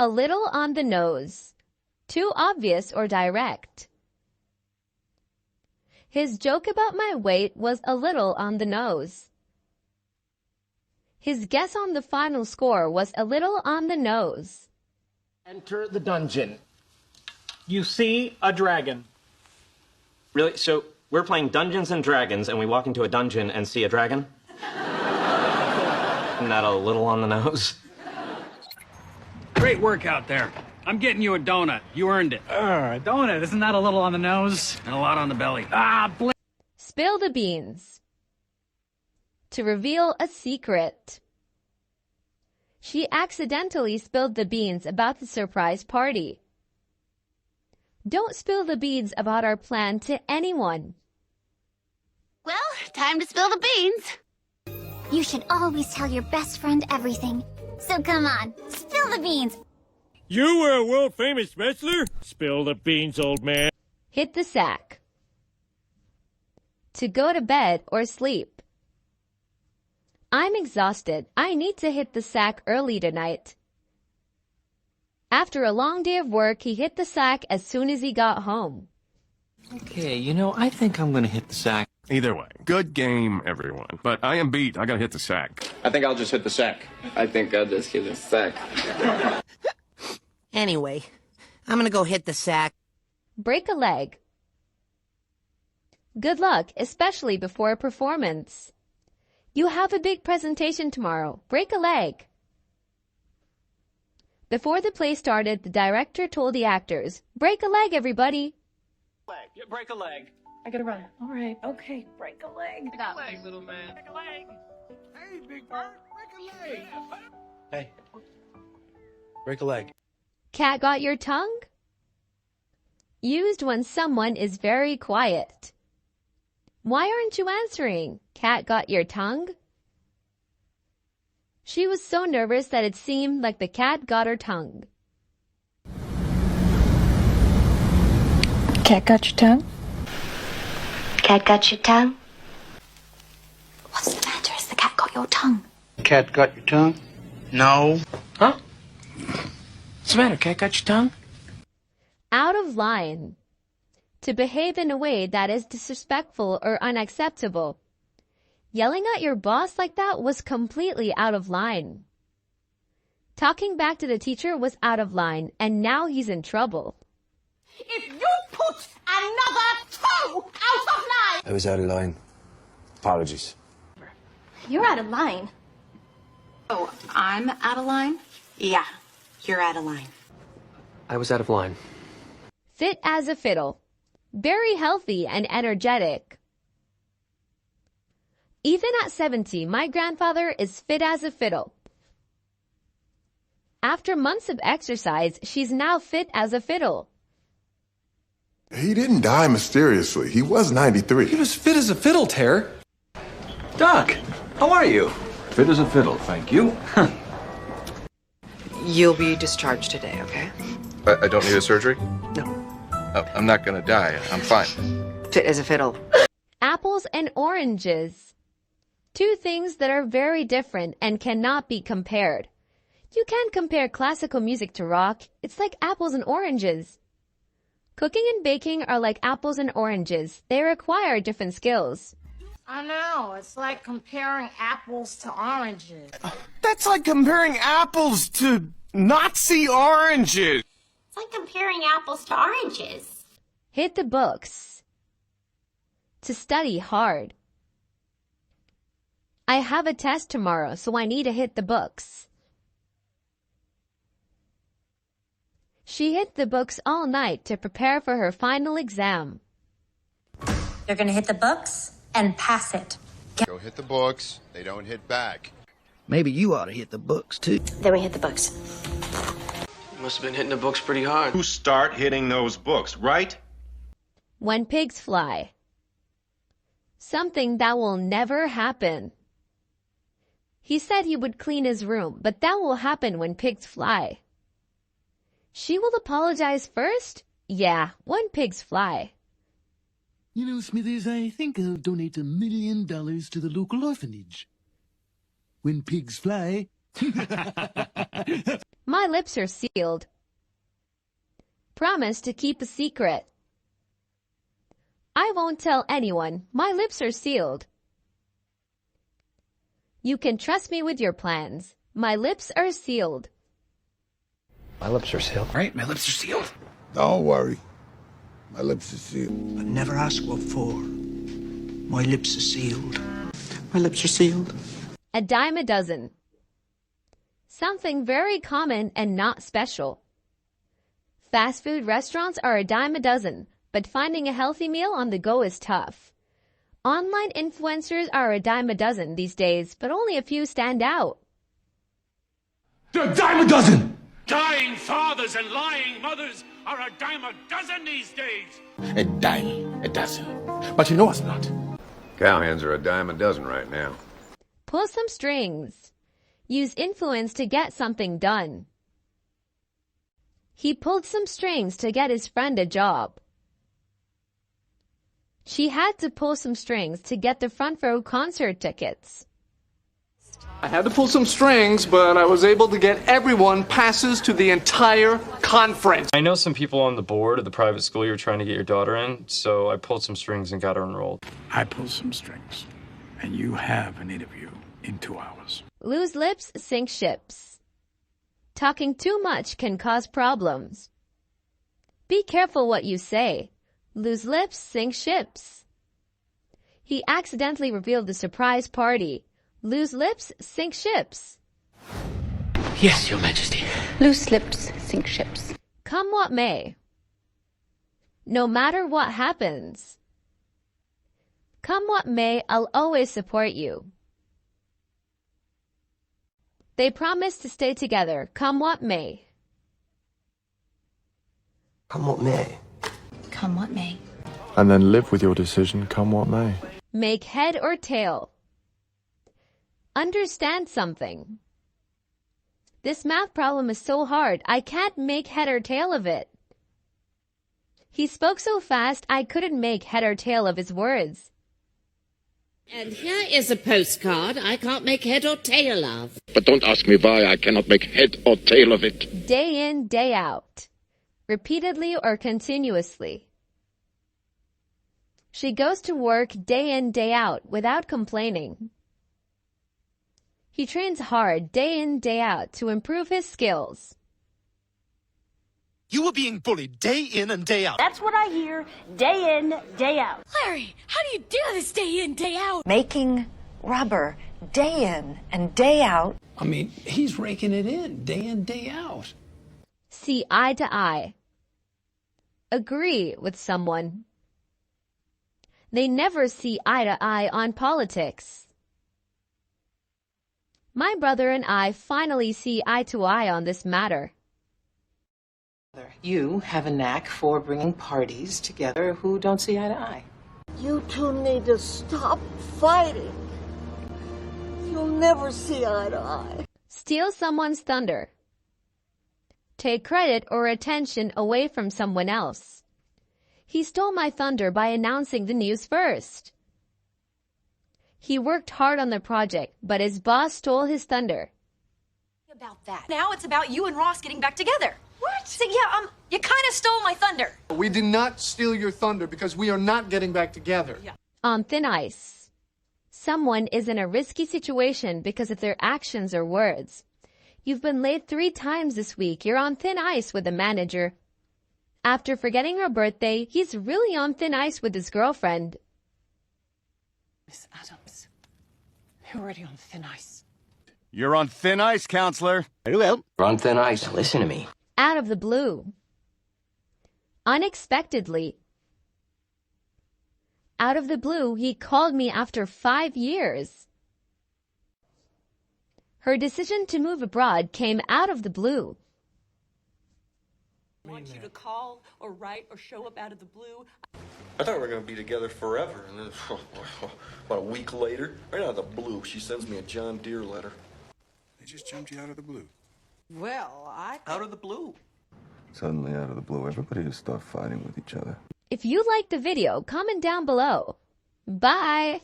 A little on the nose. Too obvious or direct. His joke about my weight was a little on the nose. His guess on the final score was a little on the nose. Enter the dungeon. You see a dragon. Really? So we're playing Dungeons and Dragons, and we walk into a dungeon and see a dragon? Isn't that a little on the nose? Great work out there. I'm getting you a donut. You earned it. A donut, isn't that a little on the nose? And a lot on the belly. Spill the beans. To reveal a secret. She accidentally spilled the beans about the surprise party. Don't spill the beans about our plan to anyone. Well, time to spill the beans. You should always tell your best friend everything. So come on, spill the beans. You were a world-famous wrestler? Spill the beans, old man. Hit the sack. To go to bed or sleep. I'm exhausted. I need to hit the sack early tonight. After a long day of work, he hit the sack as soon as he got home. Okay, I think I'm gonna hit the sack. Either way, good game, everyone. But I am beat. I gotta hit the sack. I think I'll just hit the sack. I think I'll just hit the sack. Anyway, I'm gonna go hit the sack. Break a leg. Good luck, especially before a performance. You have a big presentation tomorrow. Break a leg. Before the play started, the director told the actors, "Break a leg, everybody." Break a leg. I gotta run. All right. Okay. Break a leg. Break a leg, little man. Break a leg. Hey, Big Bird, break a leg. Hey, break a leg. Cat got your tongue? Used when someone is very quiet. Why aren't you answering? Cat got your tongue? She was so nervous that it seemed like the cat got her tongue. Cat got your tongue? Cat got your tongue? What's the matter? Has the cat got your tongue? Cat got your tongue? No. Huh? What's the matter? Cat got your tongue? Out of line. To behave in a way that is disrespectful or unacceptable. Yelling at your boss like that was completely out of line. Talking back to the teacher was out of line, and now he's in trouble. If you put another toe out of line... I was out of line. Apologies. You're out of line. Oh, I'm out of line? Yeah, you're out of line. I was out of line. Fit as a fiddle. Very healthy and energetic. Even at 70, my grandfather is fit as a fiddle. After months of exercise, she's now fit as a fiddle. He didn't die mysteriously. He was 93. He was fit as a fiddle, Ter. Doc, how are you? Fit as a fiddle, thank you. You'll be discharged today, okay? I don't need a surgery? No. I'm not gonna die. I'm fine. Fit as a fiddle. Apples and oranges. Two things that are very different and cannot be compared. You can't compare classical music to rock. It's like apples and oranges. Cooking and baking are like apples and oranges. They require different skills. I know, it's like comparing apples to oranges. That's like comparing apples to Nazi oranges. It's like comparing apples to oranges. Hit the books. To study hard. I have a test tomorrow, so I need to hit the books. She hit the books all night to prepare for her final exam. You're gonna hit the books and pass it. Go hit the books. They don't hit back. Maybe you ought to hit the books, too. Then we hit the books. You must have been hitting the books pretty hard. You start hitting those books, right? When pigs fly. Something that will never happen. He said he would clean his room, but that will happen when pigs fly. She will apologize first? Yeah, when pigs fly. You know, Smithers, I think I'll donate $1 million to the local orphanage. When pigs fly, My lips are sealed. Promise to keep a secret. I won't tell anyone. My lips are sealed. You can trust me with your plans. My lips are sealed. My lips are sealed. Right, my lips are sealed. Don't worry. My lips are sealed. But never ask what for. My lips are sealed. My lips are sealed. A dime a dozen. Something very common and not special. Fast food restaurants are a dime a dozen, but finding a healthy meal on the go is tough. Online influencers are a dime a dozen these days, but only a few stand out. They're a dime a dozen! Dying fathers and lying mothers are a dime a dozen these days. A dime a dozen. But you know it's not. Cowhands are a dime a dozen right now. Pull some strings. Use influence to get something done. He pulled some strings to get his friend a job. She had to pull some strings to get the front row concert tickets. I had to pull some strings, but I was able to get everyone passes to the entire conference. I know some people on the board of the private school you're trying to get your daughter in, so I pulled some strings and got her enrolled. I pulled some strings, and you have an interview in 2 hours. Loose lips sink ships. Talking too much can cause problems. Be careful what you say. Loose lips sink ships. He accidentally revealed the surprise party. Loose lips sink ships. Yes, Your Majesty. Loose lips sink ships. Come what may. No matter what happens. Come what may, I'll always support you. They promised to stay together, come what may. Come what may. Come what may. And then live with your decision, come what may. Make head or tail. Understand something. This math problem is so hard, I can't make head or tail of it. He spoke so fast, I couldn't make head or tail of his words. And here is a postcard I can't make head or tail of. But don't ask me why I cannot make head or tail of it. Day in, day out. Repeatedly or continuously. She goes to work day in, day out without complaining. He trains hard day in, day out to improve his skills. You were being bullied day in and day out. That's what I hear day in, day out. Larry, how do you do this day in, day out? Making rubber day in and day out. I mean, he's raking it in, day out. See eye to eye. Agree with someone. They never see eye to eye on politics. My brother and I finally see eye to eye on this matter. You have a knack for bringing parties together who don't see eye to eye. You two need to stop fighting. You'll never see eye to eye. Steal someone's thunder. Take credit or attention away from someone else. He stole my thunder by announcing the news first. He worked hard on the project, but his boss stole his thunder. About that. Now it's about you and Ross getting back together. What? So, yeah, you kind of stole my thunder. We did not steal your thunder because we are not getting back together. Yeah. On thin ice. Someone is in a risky situation because of their actions or words. You've been late 3 times this week. You're on thin ice with the manager. After forgetting her birthday, he's really on thin ice with his girlfriend. Miss Adams, you're already on thin ice. You're on thin ice, counselor. Very well. We're on thin ice. Listen to me. Out of the blue. Unexpectedly. Out of the blue, he called me after 5 years. Her decision to move abroad came out of the blue. I want you to call or write or show up out of the blue. I thought we were going to be together forever, and then about a week later, right out of the blue, she sends me a John Deere letter. They just jumped you out of the blue. Well, out of the blue. Suddenly, out of the blue, everybody just started fighting with each other. If you liked the video, comment down below. Bye!